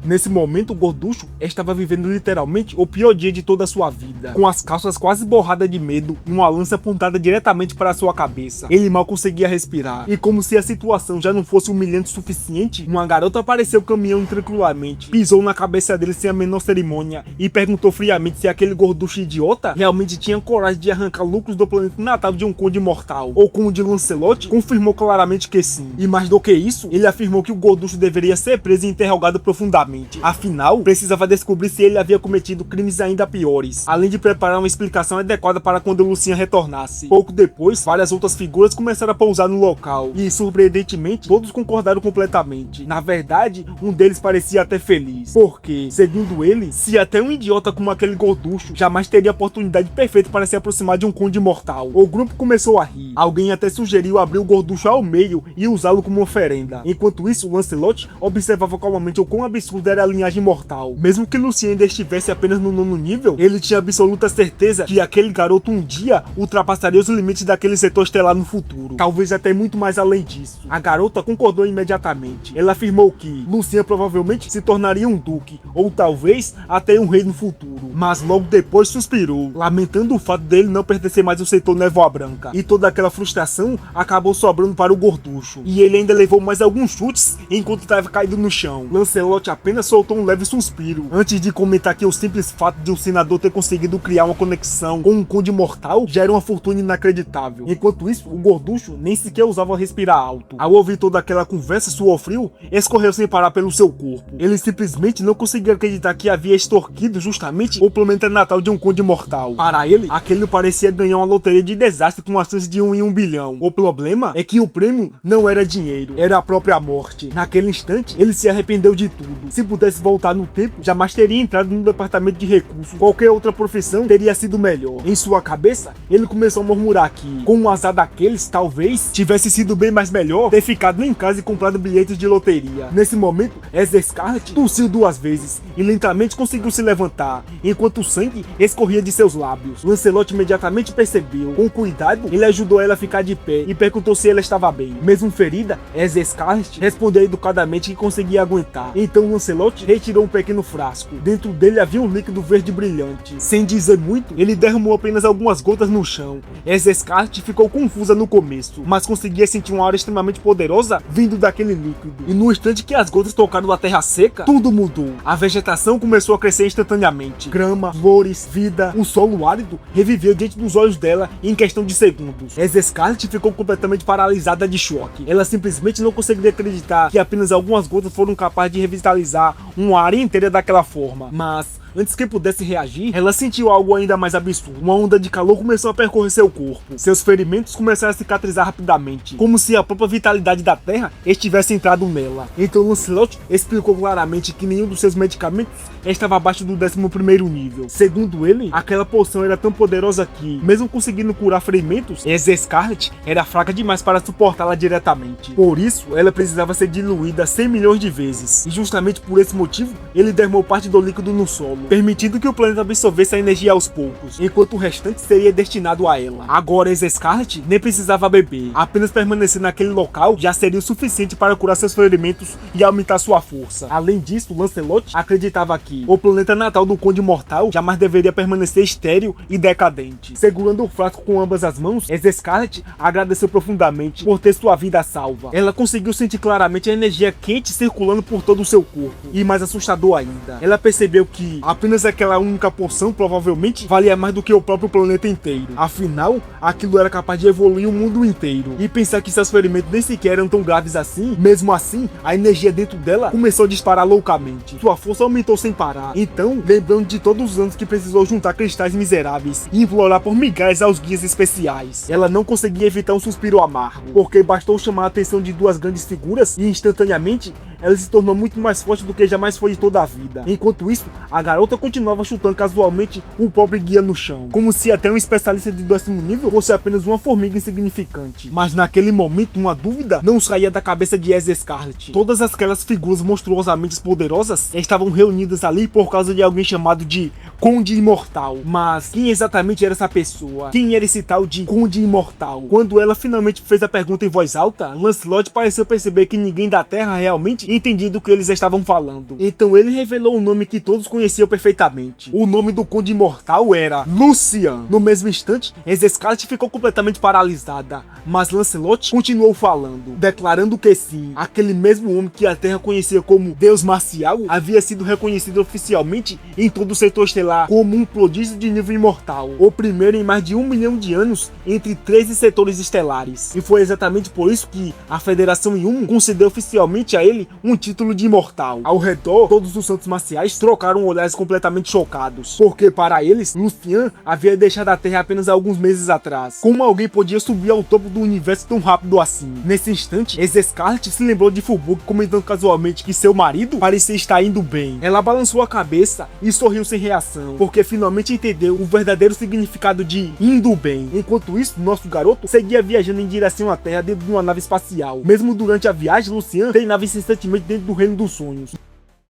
Nesse momento, o gorducho estava vivendo literalmente o pior dia de toda a sua vida, com as calças quase borradas de medo e uma lança apontada diretamente para sua cabeça. Ele mal conseguia respirar, e como se a situação já não fosse humilhante o suficiente, uma garota apareceu caminhando tranquilamente, pisou na cabeça dele sem a menor cerimônia e perguntou friamente se aquele gorducho idiota realmente tinha coragem de arrancar lucros do planeta natal de um conde mortal, ou como o de Lancelot, confirmou claramente que sim. E mais do que isso, ele afirmou que o gorducho deveria ser preso e interrogado profundamente. Afinal, precisava descobrir se ele havia cometido crimes ainda piores, além de preparar uma explicação adequada para quando Lucinha retornasse. Pouco depois, várias outras figuras começaram a pousar no local, e surpreendentemente, todos concordaram completamente. Na verdade, um deles parecia até feliz, porque, segundo ele, se até um idiota como aquele gorducho jamais teria a oportunidade perfeita para se aproximar de um conde mortal. O grupo começou a rir. Alguém até sugeriu abrir o gorducho ao meio e usá-lo como oferenda. Enquanto isso, Lancelot observava calmamente o quão absurda era a linhagem mortal. Mesmo que Lucien ainda estivesse apenas no 9º nível, ele tinha absoluta certeza que aquele garoto um dia ultrapassaria os limites daquele setor estelar no futuro. Talvez até muito mais além disso. A garota concordou imediatamente. Ela afirmou que Lucien provavelmente se tornaria um duque, ou talvez até um rei no futuro. Mas logo depois suspirou, lamentando o fato dele não pertencer mais ao setor Névoa Branca. E toda aquela frustração acabou sobrando para o gorducho. E ele ainda levou mais alguns chutes enquanto estava caído no chão. Lancelot apenas soltou um leve suspiro, antes de comentar que o simples fato de um senador ter conseguido criar uma conexão com um conde mortal já era uma fortuna inacreditável. Enquanto isso, o gorducho nem sequer usava respirar alto. Ao ouvir toda aquela conversa, suor frio escorreu sem parar pelo seu corpo. Ele simplesmente não conseguia acreditar que havia extorquido justamente o planeta natal de um conde mortal. Para ele, aquele parecia ganhar uma loteria de desastre com uma chance de 1 em 1 bilhão. O problema é que o prêmio não era dinheiro, era a própria morte. Naquele instante, ele se arrependeu de tudo. Se pudesse voltar no tempo, jamais teria entrado no departamento de recursos. Qualquer outra profissão teria sido melhor. Em sua cabeça, ele começou a murmurar que, com um azar daqueles, talvez tivesse sido bem mais melhor ter ficado em casa e comprado bilhetes de loteria. Nesse momento, Ezra Scarlet tossiu 2 vezes e lentamente conseguiu se levantar, enquanto o sangue escorria de seus lábios. Lancelot imediatamente percebeu. Com cuidado, ele ajudou ela a ficar de pé e perguntou se ela estava bem. Mesmo ferida, Ezra Scarlet respondeu educadamente que conseguia aguentar. Então Lancelot retirou um pequeno frasco. Dentro dele havia um líquido verde brilhante. Sem dizer muito, ele derramou apenas algumas gotas no chão. Ezra Scarlet ficou confusa no começo, mas conseguia sentir uma aura extremamente poderosa vindo daquele líquido. E no instante que as gotas tocaram na terra seca, tudo mudou. A vegetação começou a crescer instantaneamente. Grama, flores, vida, o solo árido reviveu diante dos olhos dela em questão de segundos. Ezra Scarlet ficou completamente paralisada de choque. Ela simplesmente não conseguia acreditar que apenas algumas gotas foram capazes de revitalizar uma área inteira daquela forma. Mas antes que pudesse reagir, ela sentiu algo ainda mais absurdo. Uma onda de calor começou a percorrer seu corpo. Seus ferimentos começaram a cicatrizar rapidamente, como se a própria vitalidade da terra estivesse entrado nela. Então Lancelot explicou claramente que nenhum dos seus medicamentos estava abaixo do 11º nível. Segundo ele, aquela poção era tão poderosa que, mesmo conseguindo curar ferimentos, Ezra Scarlet era fraca demais para suportá-la diretamente. Por isso, ela precisava ser diluída 100 milhões de vezes. E justamente por esse motivo, ele derramou parte do líquido no solo, permitindo que o planeta absorvesse a energia aos poucos, enquanto o restante seria destinado a ela. Agora, Ezra Scarlet nem precisava beber. Apenas permanecer naquele local já seria o suficiente para curar seus ferimentos e aumentar sua força. Além disso, Lancelot acreditava que o planeta natal do Conde Mortal jamais deveria permanecer estéril e decadente. Segurando o frasco com ambas as mãos, Ezra Scarlet agradeceu profundamente por ter sua vida salva. Ela conseguiu sentir claramente a energia quente circulando por todo o seu corpo. E mais assustador ainda, ela percebeu que apenas aquela única poção provavelmente valia mais do que o próprio planeta inteiro. Afinal, aquilo era capaz de evoluir o mundo inteiro. E pensar que seus ferimentos nem sequer eram tão graves assim, mesmo assim, a energia dentro dela começou a disparar loucamente. Sua força aumentou sem parar. Então, lembrando de todos os anos que precisou juntar cristais miseráveis e implorar por migalhas aos guias especiais, ela não conseguia evitar um suspiro amargo, porque bastou chamar a atenção de 2 grandes figuras e instantaneamente ela se tornou muito mais forte do que jamais foi de toda a vida. Enquanto isso, a garota continuava chutando casualmente o pobre guia no chão, como se até um especialista de 10º nível fosse apenas uma formiga insignificante. Mas naquele momento, uma dúvida não saía da cabeça de Ezra Scarlet. Todas aquelas figuras monstruosamente poderosas estavam reunidas ali por causa de alguém chamado de Conde Imortal. Mas quem exatamente era essa pessoa? Quem era esse tal de Conde Imortal? Quando ela finalmente fez a pergunta em voz alta, Lancelot pareceu perceber que ninguém da Terra realmente entendido o que eles estavam falando. Então ele revelou um nome que todos conheciam perfeitamente. O nome do Conde Imortal era Lucian. No mesmo instante, Scarlet ficou completamente paralisada, mas Lancelot continuou falando, declarando que sim, aquele mesmo homem que a Terra conhecia como Deus Marcial havia sido reconhecido oficialmente em todo o setor estelar como um prodígio de nível imortal, o primeiro em mais de 1 milhão de anos entre 13 setores estelares. E foi exatamente por isso que a Federação Yumo concedeu oficialmente a ele um título de imortal. Ao redor, todos os santos marciais trocaram olhares completamente chocados, porque para eles, Lucian havia deixado a Terra apenas alguns meses atrás. Como alguém podia subir ao topo do universo tão rápido assim? Nesse instante, Scarlet se lembrou de Fubuki comentando casualmente que seu marido parecia estar indo bem. Ela balançou a cabeça e sorriu sem reação, porque finalmente entendeu o verdadeiro significado de indo bem. Enquanto isso, nosso garoto seguia viajando em direção à Terra dentro de uma nave espacial. Mesmo durante a viagem, Lucian treinava incessantemente dentro do reino dos sonhos.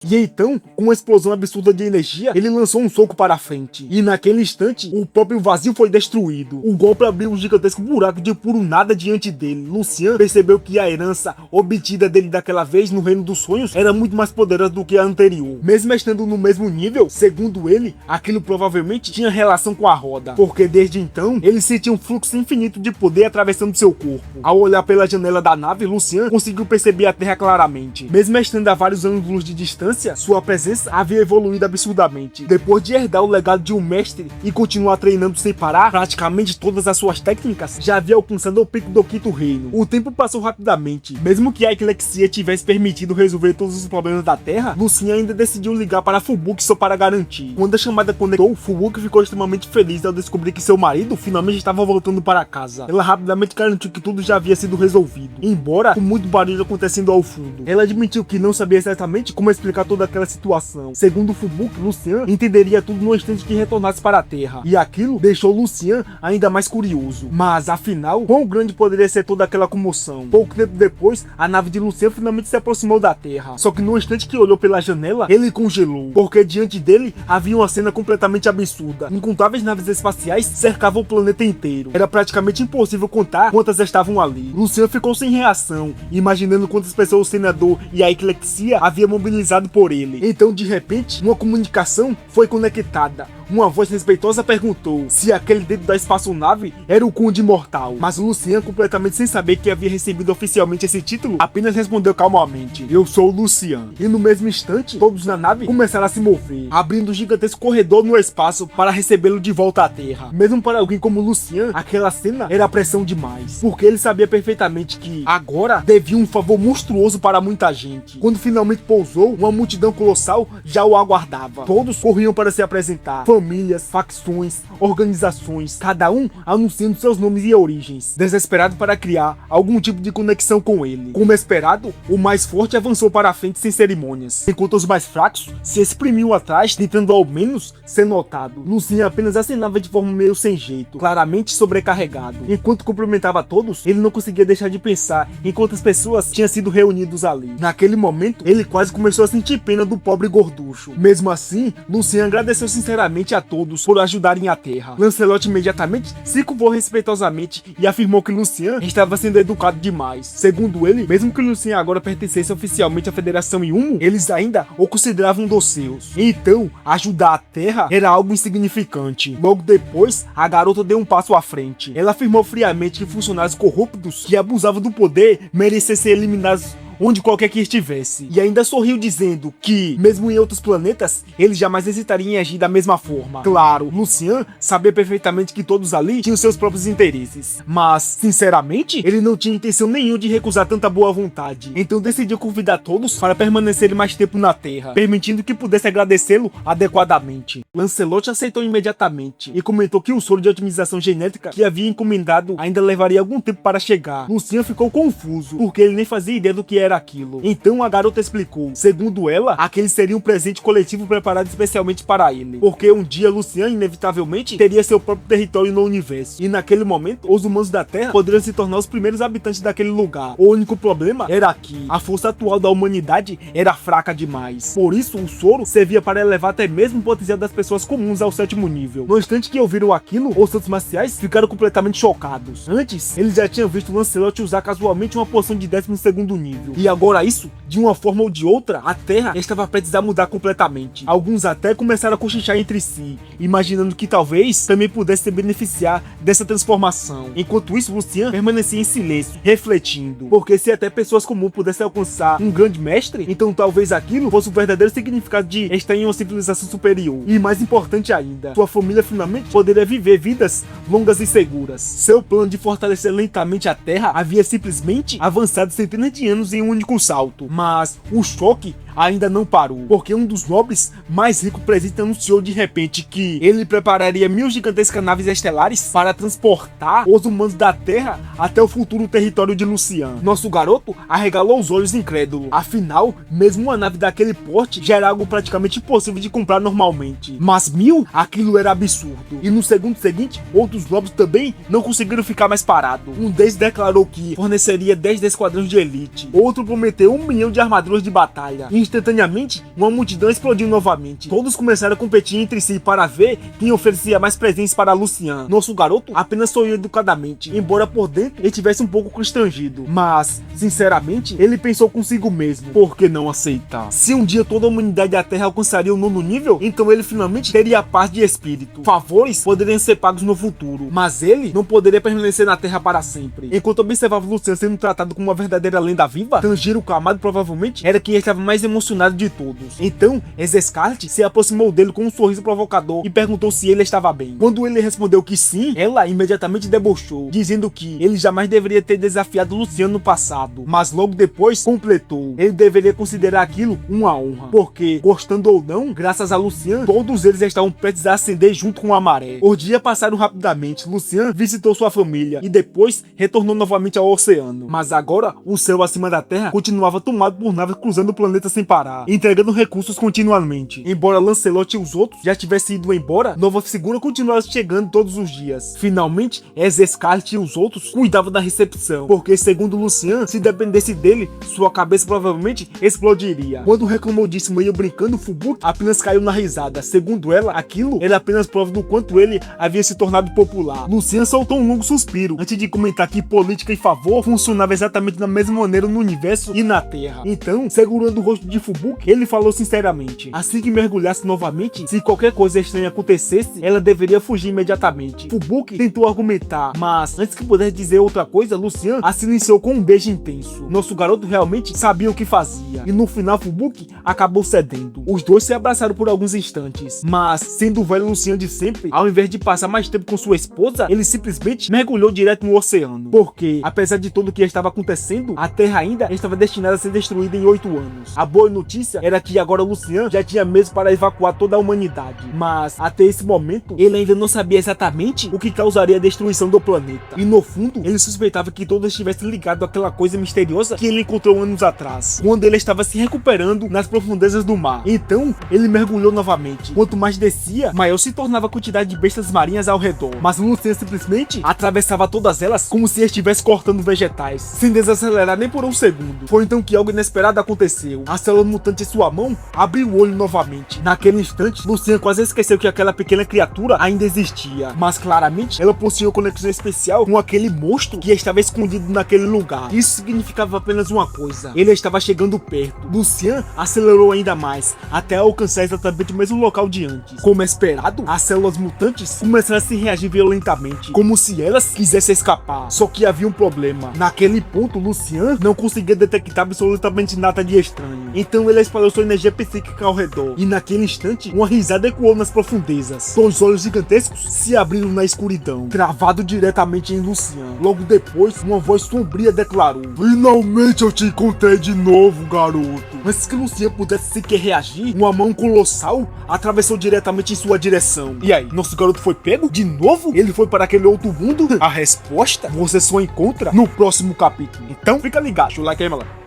E então, com uma explosão absurda de energia, ele lançou um soco para a frente. E naquele instante, o próprio vazio foi destruído. O golpe abriu um gigantesco buraco de puro nada diante dele. Lucian percebeu que a herança obtida dele daquela vez no Reino dos Sonhos era muito mais poderosa do que a anterior. Mesmo estando no mesmo nível, segundo ele, aquilo provavelmente tinha relação com a roda, porque desde então, ele sentia um fluxo infinito de poder atravessando seu corpo. Ao olhar pela janela da nave, Lucian conseguiu perceber a Terra claramente. Mesmo estando a vários anos-luz de distância, sua presença havia evoluído absurdamente. Depois de herdar o legado de um mestre e continuar treinando sem parar, praticamente todas as suas técnicas já havia alcançado o pico do quinto reino. O tempo passou rapidamente. Mesmo que a Eclexia tivesse permitido resolver todos os problemas da Terra, Lucian ainda decidiu ligar para Fubuki só para garantir. Quando a chamada conectou, Fubuki ficou extremamente feliz ao descobrir que seu marido finalmente estava voltando para casa. Ela rapidamente garantiu que tudo já havia sido resolvido, embora com muito barulho acontecendo ao fundo. Ela admitiu que não sabia exatamente como explicar toda aquela situação. Segundo Fubuki, Lucian entenderia tudo no instante que retornasse para a Terra, e aquilo deixou Lucian ainda mais curioso. Mas afinal, quão grande poderia ser toda aquela comoção? Pouco tempo depois, a nave de Lucian finalmente se aproximou da Terra, só que no instante que olhou pela janela, ele congelou, porque diante dele havia uma cena completamente absurda. Incontáveis naves espaciais cercavam o planeta inteiro. Era praticamente impossível contar quantas estavam ali. Lucian ficou sem reação, imaginando quantas pessoas o senador e a Eclexia havia mobilizado por ele. Então, de repente, uma comunicação foi conectada. Uma voz respeitosa perguntou se aquele dentro da espaçonave era o Conde Imortal. Mas Lucian, completamente sem saber que havia recebido oficialmente esse título, apenas respondeu calmamente: "Eu sou o Lucian." E no mesmo instante, todos na nave começaram a se mover, abrindo um gigantesco corredor no espaço para recebê-lo de volta à Terra. Mesmo para alguém como Lucian, aquela cena era pressão demais, porque ele sabia perfeitamente que agora devia um favor monstruoso para muita gente. Quando finalmente pousou, uma multidão colossal já o aguardava. Todos corriam para se apresentar. Famílias, facções, organizações, cada um anunciando seus nomes e origens, desesperado para criar algum tipo de conexão com ele. Como esperado, o mais forte avançou para a frente sem cerimônias, enquanto os mais fracos se exprimiam atrás, tentando ao menos ser notado. Lucian apenas acenava de forma meio sem jeito, claramente sobrecarregado. Enquanto cumprimentava todos, ele não conseguia deixar de pensar em quantas pessoas tinham sido reunidas ali. Naquele momento, ele quase começou a sentir pena do pobre gorducho. Mesmo assim, Lucian agradeceu sinceramente a todos por ajudarem a Terra. Lancelot imediatamente se curvou respeitosamente e afirmou que Lucian estava sendo educado demais. Segundo ele, mesmo que Lucian agora pertencesse oficialmente à Federação Yumo, eles ainda o consideravam dos seus. Então, ajudar a Terra era algo insignificante. Logo depois, a garota deu um passo à frente. Ela afirmou friamente que funcionários corruptos que abusavam do poder mereciam ser eliminados onde qualquer que estivesse, e ainda sorriu dizendo que, mesmo em outros planetas, ele jamais hesitaria em agir da mesma forma. Claro, Lucian sabia perfeitamente que todos ali tinham seus próprios interesses, mas, sinceramente, ele não tinha intenção nenhuma de recusar tanta boa vontade, então decidiu convidar todos para permanecerem mais tempo na Terra, permitindo que pudesse agradecê-lo adequadamente. Lancelot aceitou imediatamente, e comentou que o soro de otimização genética que havia encomendado ainda levaria algum tempo para chegar. Lucian ficou confuso, porque ele nem fazia ideia do que era aquilo. Então a garota explicou. Segundo ela, aquele seria um presente coletivo preparado especialmente para ele, porque um dia Lucian inevitavelmente teria seu próprio território no universo, e naquele momento os humanos da Terra poderiam se tornar os primeiros habitantes daquele lugar. O único problema era que a força atual da humanidade era fraca demais. Por isso o soro servia para elevar até mesmo o potencial das pessoas comuns ao 7º nível. No instante que ouviram aquilo, os santos marciais ficaram completamente chocados. Antes, eles já tinham visto Lancelot usar casualmente uma poção de 12º nível, futuro. E agora isso, de uma forma ou de outra, a Terra estava prestes a mudar completamente. Alguns até começaram a cochichar entre si, imaginando que talvez também pudesse se beneficiar dessa transformação. Enquanto isso, Lucien permanecia em silêncio, refletindo, porque se até pessoas comuns pudessem alcançar um grande mestre, então talvez aquilo fosse o verdadeiro significado de estar em uma civilização superior. E mais importante ainda, sua família finalmente poderia viver vidas longas e seguras. Seu plano de fortalecer lentamente a Terra havia simplesmente avançado centenas de anos em um único salto. Mas o choque ainda não parou, porque um dos nobres mais ricos presentes anunciou de repente que ele prepararia 1000 gigantescas naves estelares para transportar os humanos da Terra até o futuro território de Lucien. Nosso garoto arregalou os olhos incrédulo, afinal, mesmo uma nave daquele porte já era algo praticamente impossível de comprar normalmente. Mas 1000? Aquilo era absurdo. E no segundo seguinte, outros nobres também não conseguiram ficar mais parados. Um deles declarou que forneceria 10 esquadrões de elite, outro prometeu 1 milhão de armaduras de batalha. Instantaneamente, uma multidão explodiu novamente. Todos começaram a competir entre si para ver quem oferecia mais presentes para Lucien. Nosso garoto apenas sorriu educadamente, embora por dentro ele tivesse um pouco constrangido. Mas, sinceramente, ele pensou consigo mesmo, por que não aceitar? Se um dia toda a humanidade da Terra alcançaria o 9º nível, então ele finalmente teria a paz de espírito. Favores poderiam ser pagos no futuro, mas ele não poderia permanecer na Terra para sempre. Enquanto observava Lucien sendo tratado como uma verdadeira lenda viva, Tanjiro Kamado provavelmente era quem estava mais emocionado de todos. Então, Scarlet se aproximou dele com um sorriso provocador e perguntou se ele estava bem. Quando ele respondeu que sim, ela imediatamente debochou, dizendo que ele jamais deveria ter desafiado Lucien no passado, mas logo depois completou: ele deveria considerar aquilo uma honra, porque, gostando ou não, graças a Lucien, todos eles estavam prestes a ascender junto com a maré. Os dias passaram rapidamente, Lucien visitou sua família e depois retornou novamente ao oceano, mas agora o céu acima da Terra continuava tomado por naves cruzando o planeta sem parar, entregando recursos continuamente. Embora Lancelot e os outros já tivessem ido embora, novas figuras continuaram chegando todos os dias. Finalmente, Scarlet e os outros cuidavam da recepção, porque segundo Lucien, se dependesse dele, sua cabeça provavelmente explodiria. Quando reclamou disso meio brincando, Fubuki apenas caiu na risada. Segundo ela, aquilo era apenas prova do quanto ele havia se tornado popular. Lucien soltou um longo suspiro, antes de comentar que política e favor funcionava exatamente da mesma maneira no universo e na Terra. Então, segurando o rosto de Fubuki, ele falou sinceramente: assim que mergulhasse novamente, se qualquer coisa estranha acontecesse, ela deveria fugir imediatamente. Fubuki tentou argumentar, mas antes que pudesse dizer outra coisa, Lucien a silenciou com um beijo intenso. Nosso garoto realmente sabia o que fazia, e no final Fubuki acabou cedendo. Os dois se abraçaram por alguns instantes, mas sendo o velho Lucien de sempre, ao invés de passar mais tempo com sua esposa, ele simplesmente mergulhou direto no oceano, porque, apesar de tudo o que estava acontecendo, a Terra ainda estava destinada a ser destruída em 8 anos. A boa notícia era que agora Lucien já tinha meios para evacuar toda a humanidade, mas até esse momento ele ainda não sabia exatamente o que causaria a destruição do planeta, e no fundo ele suspeitava que todos estivessem ligados àquela coisa misteriosa que ele encontrou anos atrás, quando ele estava se recuperando nas profundezas do mar. Então ele mergulhou novamente. Quanto mais descia, maior se tornava a quantidade de bestas marinhas ao redor, mas Lucien simplesmente atravessava todas elas como se estivesse cortando vegetais, sem desacelerar nem por um segundo. Foi então que algo inesperado aconteceu. A célula mutante em sua mão abriu o olho novamente. Naquele instante, Lucien quase esqueceu que aquela pequena criatura ainda existia, mas claramente ela possuía uma conexão especial com aquele monstro que estava escondido naquele lugar. Isso significava apenas uma coisa: ele estava chegando perto. Lucien acelerou ainda mais, até alcançar exatamente o mesmo local de antes. Como esperado, as células mutantes começaram a se reagir violentamente, como se elas quisessem escapar. Só que havia um problema. Naquele ponto, Lucien não conseguia detectar absolutamente nada de estranho. Então ele espalhou sua energia psíquica ao redor, e naquele instante, uma risada ecoou nas profundezas. Dois olhos gigantescos se abriram na escuridão, travado diretamente em Lucien. Logo depois, uma voz sombria declarou: "Finalmente eu te encontrei de novo, garoto." Antes que Lucien pudesse sequer reagir, uma mão colossal atravessou diretamente em sua direção. E aí, nosso garoto foi pego? De novo? Ele foi para aquele outro mundo? A resposta você só encontra no próximo capítulo. Então fica ligado, deixa o like aí, malandro.